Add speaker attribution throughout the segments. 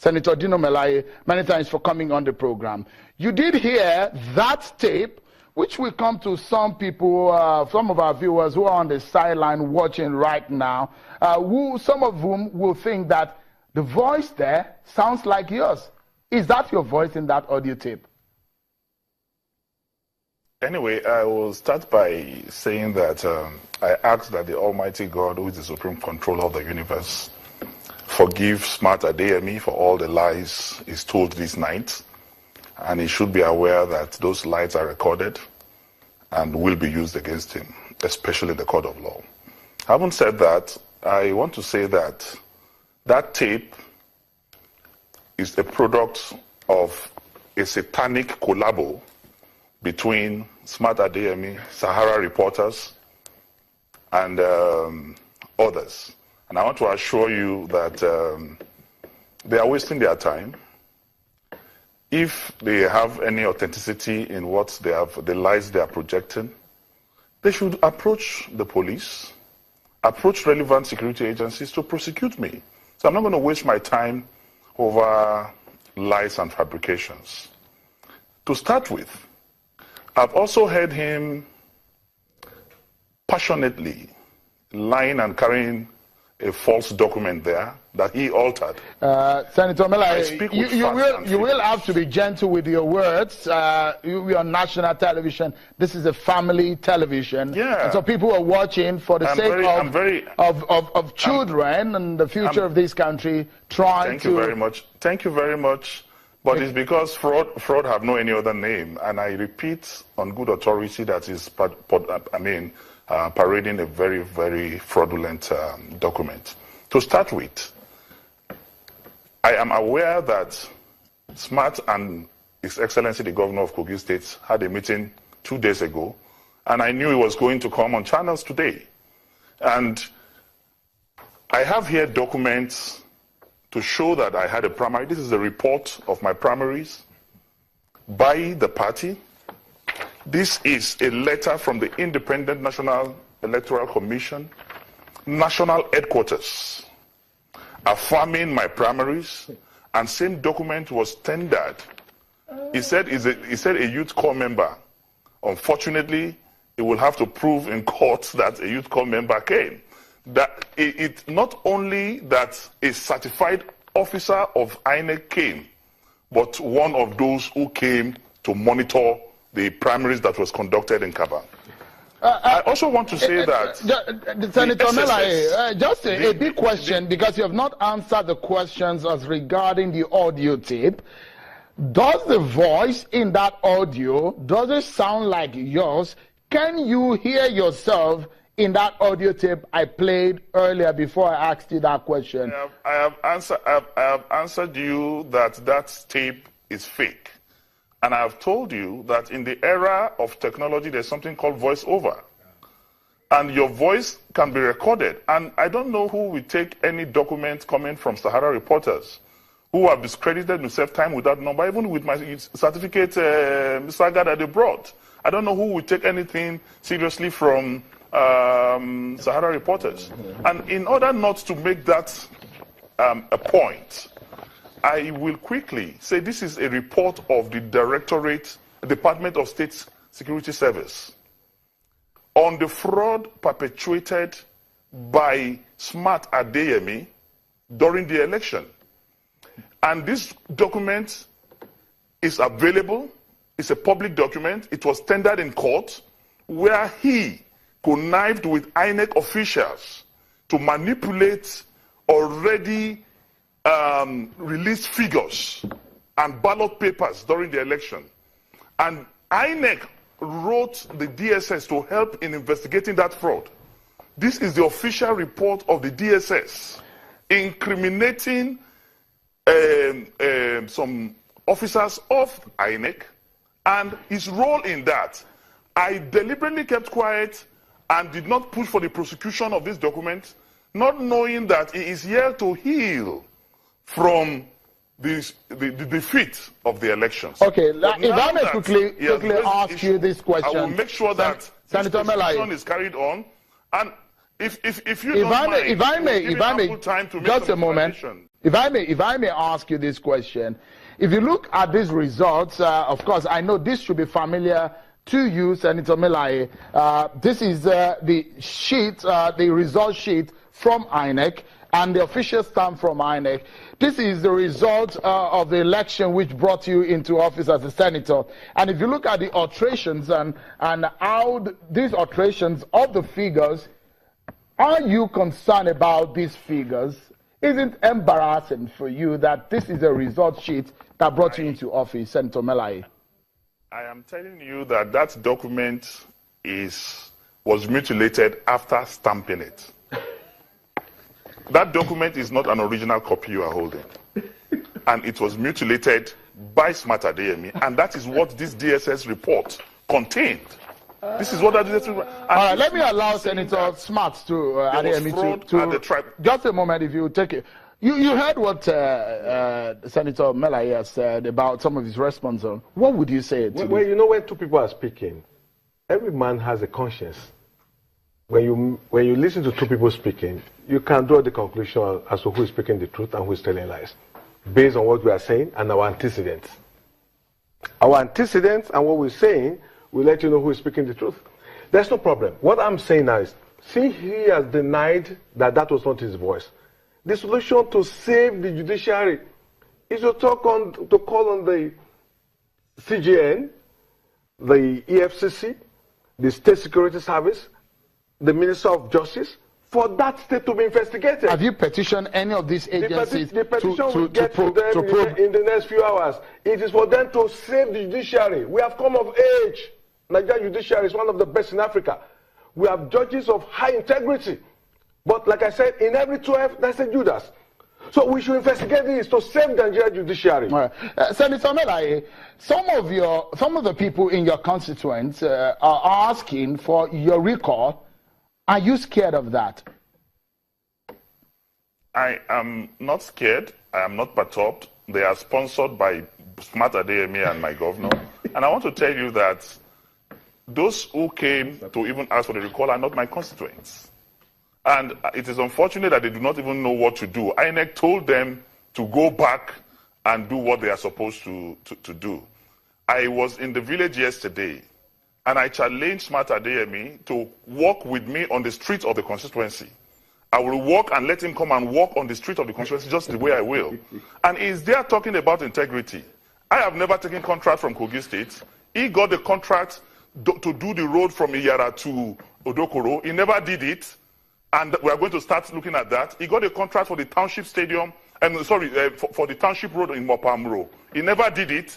Speaker 1: Senator Dino Melaye, many thanks for coming on the program. You did hear that tape, which will come to some people, some of our viewers who are on the sideline watching right now, some of whom will think that the voice there sounds like yours. Is that your voice in that audio tape?
Speaker 2: Anyway, I will start by saying that I ask that the Almighty God, who is the supreme controller of the universe, forgive smart Adeyemi for all the lies he's told this night. And he should be aware that those lies are recorded and will be used against him, especially in the court of law. Having said that, I want to say that that tape is a product of a satanic collabo between Smart Adeyemi, Sahara Reporters, and others. And I want to assure you that they are wasting their time. If they have any authenticity in what they have, the lies they are projecting, they should approach the police, approach relevant security agencies to prosecute me. So I'm not going to waste my time over lies and fabrications. To start with, I've also heard him passionately lying and carrying a false document there that he altered.
Speaker 1: Senator Melaye, you will have to be gentle with your words. You're on national television. This is a family television.
Speaker 2: Yeah.
Speaker 1: And so people are watching for the sake of children and the future of this country.
Speaker 2: Thank you very much. Thank you very much. But it's because fraud have no any other name. And I repeat on good authority that is, parading a very, very fraudulent document. To start with, I am aware that Smart and His Excellency the Governor of Kogi State had a meeting 2 days ago, and I knew he was going to come on channels today. And I have here documents to show that I had a primary. This is a report of my primaries by the party. This is a letter from the Independent National Electoral Commission, national headquarters, affirming my primaries, and same document was tendered. He said a youth corps member. Unfortunately, he will have to prove in court that a youth corps member came. That it not only that a certified officer of INEC came, but one of those who came to monitor the primaries that was conducted in Kaba. I also want to say that
Speaker 1: Senator Melaye, just a big question, because you have not answered the questions as regarding the audio tape. Does the voice in that audio, does it sound like yours? Can you hear yourself in that audio tape I played earlier before I asked you that question?
Speaker 2: I have answered you that that tape is fake. And I have told you that in the era of technology, there's something called voiceover. And your voice can be recorded. And I don't know who will take any document coming from Sahara Reporters, who have discredited themselves time without number, even with my certificate, Mr. Agad, they brought. I don't know who will take anything seriously from Sahara Reporters. And in order not to make that a point, I will quickly say this is a report of the Department of State Security Service on the fraud perpetrated by Smart Adeyemi during the election. And this document is available. It's a public document. It was tendered in court, where he connived with INEC officials to manipulate already released figures and ballot papers during the election. And INEC wrote the DSS to help in investigating that fraud. This is the official report of the DSS incriminating some officers of INEC and his role in that. I deliberately kept quiet and did not push for the prosecution of this document, not knowing that he is here to heal from the defeat of the elections.
Speaker 1: Okay, if I may quickly ask you this question.
Speaker 2: I will make sure that
Speaker 1: Senator Melaye
Speaker 2: is carried on. And if you
Speaker 1: if I may, just a moment. If I may ask you this question, if you look at these results, of course, I know this should be familiar to you, Senator Melaye. This is the sheet, the result sheet from INEC and the official stamp from INEC. This is the result of the election which brought you into office as a senator. And if you look at the alterations and how these alterations of the figures, are you concerned about these figures? Isn't it embarrassing for you that this is a result sheet that brought you into office, Senator Melaye?
Speaker 2: I am telling you that that document was mutilated after stamping it. That document is not an original copy you are holding. And it was mutilated by Smart Adeyemi, and that is what this DSS report contained. This is what that DSS report.
Speaker 1: All right, let me allow Senator Smart to Adeyemi to just a moment, if you take it. You heard what Senator Melaye has said about some of his response on. What would you say to
Speaker 3: Well, you know, when two people are speaking, every man has a conscience. When you listen to two people speaking, you can draw the conclusion as to who is speaking the truth and who is telling lies, based on what we are saying and our antecedents. Our antecedents and what we're saying will let you know who is speaking the truth. There's no problem. What I'm saying now is, see, he has denied that that was not his voice. The solution to save the judiciary is to call on the CJN, the EFCC, the State Security Service, the Minister of Justice, for that state to be investigated.
Speaker 1: Have you petitioned any of these agencies
Speaker 3: the petition will get to them in the next few hours. It is for them to save the judiciary. We have come of age. Nigerian judiciary is one of the best in Africa. We have judges of high integrity. But like I said, in every 12, there's a Judas. So we should investigate this to save the Nigerian judiciary.
Speaker 1: Right. Senator Melaye, some of the people in your constituents are asking for your recall. Are you scared of that?
Speaker 2: I am not scared. I am not perturbed. They are sponsored by Smart Adeyemi and my governor. And I want to tell you that those who came to even ask for the recall are not my constituents. And it is unfortunate that they do not even know what to do. INEC told them to go back and do what they are supposed to do. I was in the village yesterday, and I challenged Smart Adeyemi to walk with me on the streets of the constituency. I will walk and let him come and walk on the street of the constituency just the way I will. And he's there talking about integrity. I have never taken contract from Kogi State. He got the contract to do the road from Iyara to Odokoro. He never did it. And we are going to start looking at that. He got a contract for the township stadium, for the township road in Mopamro. He never did it.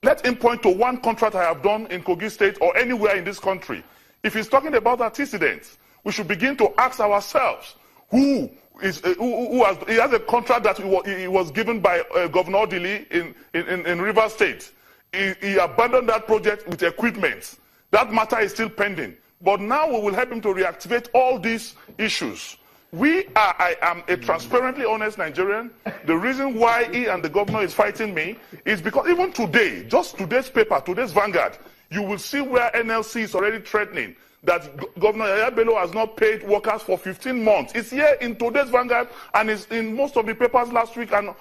Speaker 2: Let him point to one contract I have done in Kogi State or anywhere in this country. If he's talking about antecedents, we should begin to ask ourselves, he has a contract that he was given by Governor Odili in Rivers State. He abandoned that project with equipment. That matter is still pending. But now we will help him to reactivate all these issues. I am a transparently honest Nigerian. The reason why he and the governor is fighting me is because even today, just today's paper, today's Vanguard, you will see where NLC is already threatening that Governor Yaya Bello has not paid workers for 15 months. It's here in today's Vanguard and it's in most of the papers last week and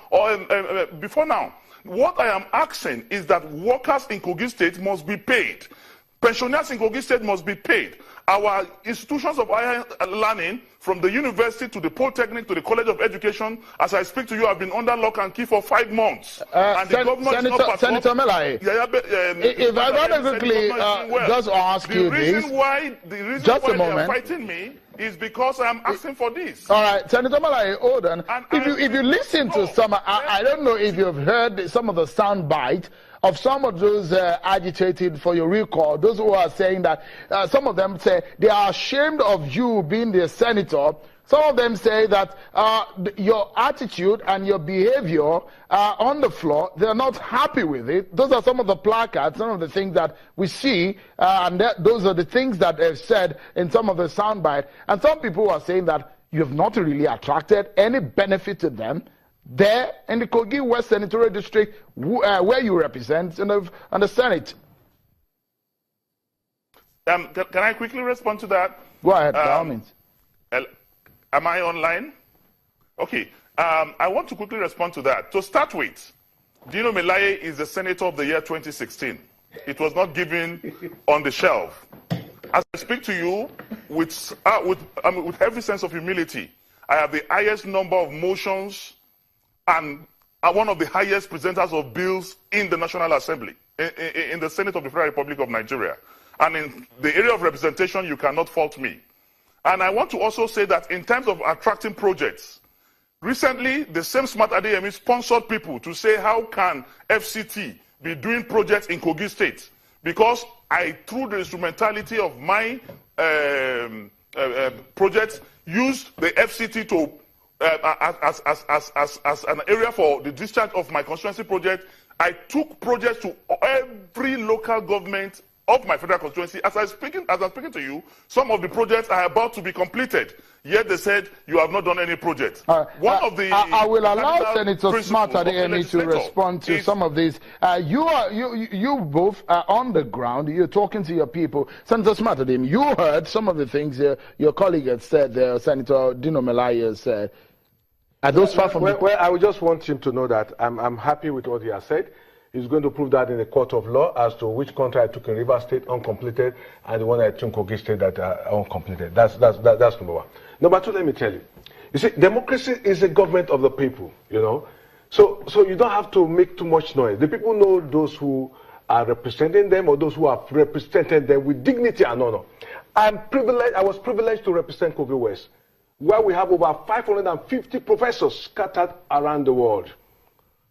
Speaker 2: before now. What I am asking is that workers in Kogi State must be paid. Pensioners in Kogi State must be paid. Our institutions of higher learning, from the university to the Polytechnic to the College of Education, as I speak to you, have been under lock and key for 5 months. And the government is not
Speaker 1: Senator Melaye, if I want to quickly just ask you this,
Speaker 2: the reason why they are fighting me is because I am asking for this.
Speaker 1: All right, Senator Melaye, hold on. If you listen to some, I don't know if you've heard some of the sound bite of some of those agitated for your recall, those who are saying that, some of them say they are ashamed of you being the senator. Some of them say that your attitude and your behavior on the floor, they're not happy with it. Those are some of the placards, some of the things that we see, and those are the things that they've said in some of the soundbite. And some people are saying that you have not really attracted any benefit to them there in the Kogi West Senatorial District, where you represent in the Senate.
Speaker 2: Can I quickly respond to that?
Speaker 1: Go ahead, by all means.
Speaker 2: Am I online? Okay. I want to quickly respond to that. To start with, Dino Melaye is the Senator of the year 2016. It was not given on the shelf. As I speak to you, with every sense of humility, I have the highest number of motions and one of the highest presenters of bills in the National Assembly, in the Senate of the Federal Republic of Nigeria. And in the area of representation, you cannot fault me. And I want to also say that in terms of attracting projects, recently, the same smart aide sponsored people to say, how can FCT be doing projects in Kogi State? Because I, through the instrumentality of my projects, used the FCT to as an area for the discharge of my constituency project. I took projects to every local government of my federal constituency. As I'm speaking to you, some of the projects are about to be completed. Yet they said you have not done any projects. One of the
Speaker 1: I will allow Senator Smart Adeyemi to respond to some of these. You both are on the ground. You're talking to your people. Senator Smart Adeyemi, you heard some of the things your colleague had said there. Senator Dino Melaye has said. Are those far from?
Speaker 3: Well, I would just want him to know that I'm happy with what he has said. He's going to prove that in the court of law as to which contract I took in River State uncompleted and the one I took in Kogi State that are uncompleted. That's number one. Number two, let me tell you. You see, democracy is a government of the people, you know. So you don't have to make too much noise. The people know those who are representing them or those who have represented them with dignity and honor. I was privileged to represent Kogi West, where we have over 550 professors scattered around the world.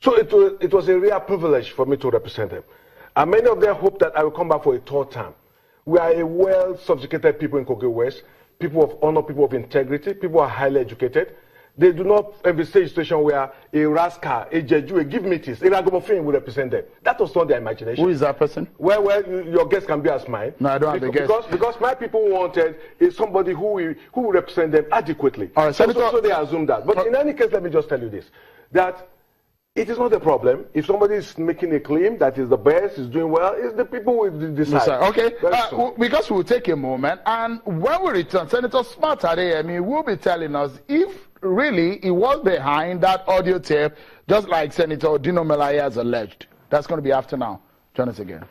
Speaker 3: So it was a real privilege for me to represent them. And many of them hope that I will come back for a third term. We are a well-subjugated people in Kogi West, people of honor, people of integrity, people who are highly educated. They do not envisage a situation where a rascal, a jeju, a give meetings, a ragamuffin will represent them. That was not their imagination.
Speaker 1: Who is that person?
Speaker 3: Well, your guest can be as mine.
Speaker 1: No, I don't have the guest.
Speaker 3: Because my people wanted is somebody who will represent them adequately.
Speaker 1: All right,
Speaker 3: so they assume that. But in any case, let me just tell you this, that it is not a problem. If somebody is making a claim that is the best, is doing well, it's the people who decide.
Speaker 1: Okay, because we'll take a moment, and when we return, Senator Smart Adeyemi will be telling us if really he was behind that audio tape, just like Senator Dino Melaye has alleged. That's going to be after now. Join us again.